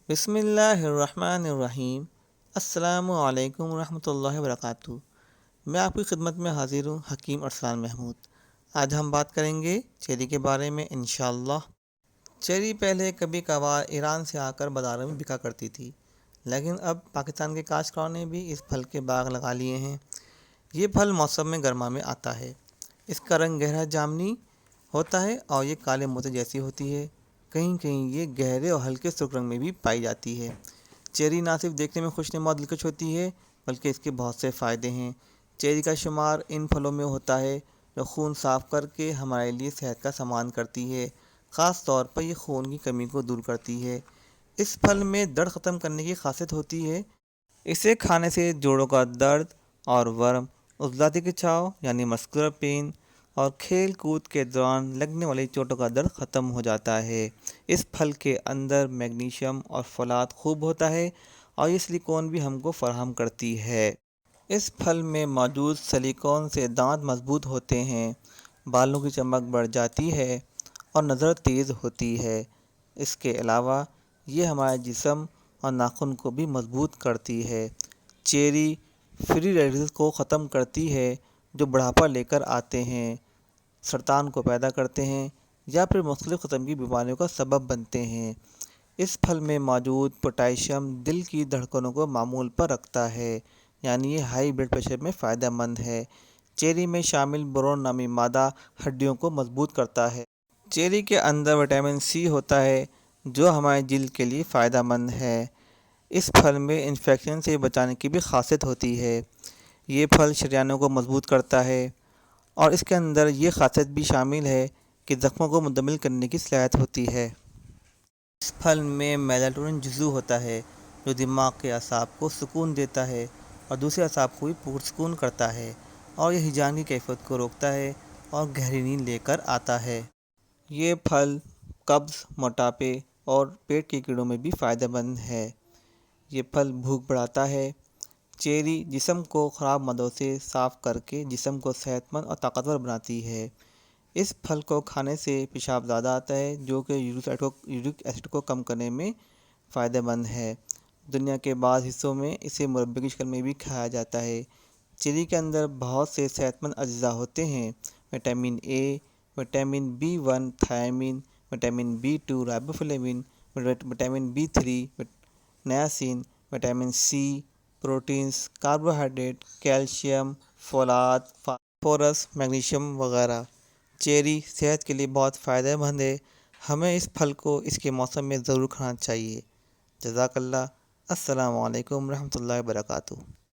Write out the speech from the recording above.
بسم اللہ الرحمن الرحیم۔ السلام علیکم ورحمۃ اللہ وبرکاتہ۔ میں آپ کی خدمت میں حاضر ہوں، حکیم ارسلان محمود۔ آج ہم بات کریں گے چیری کے بارے میں انشاءاللہ۔ چیری پہلے کبھی کبھار ایران سے آ کر بازاروں میں بکا کرتی تھی، لیکن اب پاکستان کے کاشتکاروں نے بھی اس پھل کے باغ لگا لیے ہیں۔ یہ پھل موسم میں گرما میں آتا ہے۔ اس کا رنگ گہرا جامنی ہوتا ہے اور یہ کالے موتی جیسی ہوتی ہے۔ کہیں کہیں یہ گہرے اور ہلکے سرخ رنگ میں بھی پائی جاتی ہے۔ چیری نہ صرف دیکھنے میں خوشنما اور دلکش ہوتی ہے، بلکہ اس کے بہت سے فائدے ہیں۔ چیری کا شمار ان پھلوں میں ہوتا ہے جو خون صاف کر کے ہمارے لیے صحت کا سامان کرتی ہے۔ خاص طور پر یہ خون کی کمی کو دور کرتی ہے۔ اس پھل میں درد ختم کرنے کی خاصیت ہوتی ہے۔ اسے کھانے سے جوڑوں کا درد اور ورم، عضلاتی کھچاؤ یعنی مسکولر پین، اور کھیل کود کے دوران لگنے والی چوٹوں کا درد ختم ہو جاتا ہے۔ اس پھل کے اندر میگنیشیم اور فولاد خوب ہوتا ہے اور یہ سلیکون بھی ہم کو فراہم کرتی ہے۔ اس پھل میں موجود سلیکون سے دانت مضبوط ہوتے ہیں، بالوں کی چمک بڑھ جاتی ہے اور نظر تیز ہوتی ہے۔ اس کے علاوہ یہ ہمارے جسم اور ناخن کو بھی مضبوط کرتی ہے۔ چیری فری ریڈیکلز کو ختم کرتی ہے جو بڑھاپا لے کر آتے ہیں، سرطان کو پیدا کرتے ہیں یا پھر مختلف قسم کی بیماریوں کا سبب بنتے ہیں۔ اس پھل میں موجود پوٹاشیم دل کی دھڑکنوں کو معمول پر رکھتا ہے، یعنی یہ ہائی بلڈ پریشر میں فائدہ مند ہے۔ چیری میں شامل بورون نامی مادہ ہڈیوں کو مضبوط کرتا ہے۔ چیری کے اندر وٹامن سی ہوتا ہے جو ہمارے جلد کے لیے فائدہ مند ہے۔ اس پھل میں انفیکشن سے بچانے کی بھی خاصیت ہوتی ہے۔ یہ پھل شریانوں کو مضبوط کرتا ہے اور اس کے اندر یہ خاصیت بھی شامل ہے کہ زخموں کو مندمل کرنے کی صلاحیت ہوتی ہے۔ اس پھل میں میلاٹونن جزو ہوتا ہے جو دماغ کے اعصاب کو سکون دیتا ہے اور دوسرے اعصاب کو بھی پرسکون کرتا ہے، اور یہ ہیجان کی کیفیت کو روکتا ہے اور گہری نیند لے کر آتا ہے۔ یہ پھل قبض، موٹاپے اور پیٹ کے کیڑوں میں بھی فائدہ مند ہے۔ یہ پھل بھوک بڑھاتا ہے۔ چیری جسم کو خراب مادوں سے صاف کر کے جسم کو صحت مند اور طاقتور بناتی ہے۔ اس پھل کو کھانے سے پیشاب زیادہ آتا ہے جو کہ یورک ایسڈ کو کم کرنے میں فائدہ مند ہے۔ دنیا کے بعض حصوں میں اسے مربے کی شکل میں بھی کھایا جاتا ہے۔ چیری کے اندر بہت سے صحت مند اجزاء ہوتے ہیں۔ Vitamin A, vitamin B1 thiamine, vitamin B2 riboflavin, vitamin B3 niacin, vitamin C, proteins, carbohydrate, calcium, فولاد، فاسفورس، میگنیشیم وغیرہ۔ چیری صحت کے لیے بہت فائدہ مند ہے۔ ہمیں اس پھل کو اس کے موسم میں ضرور کھانا چاہیے۔ جزاک اللہ۔ السلام علیکم ورحمۃ اللہ وبرکاتہ۔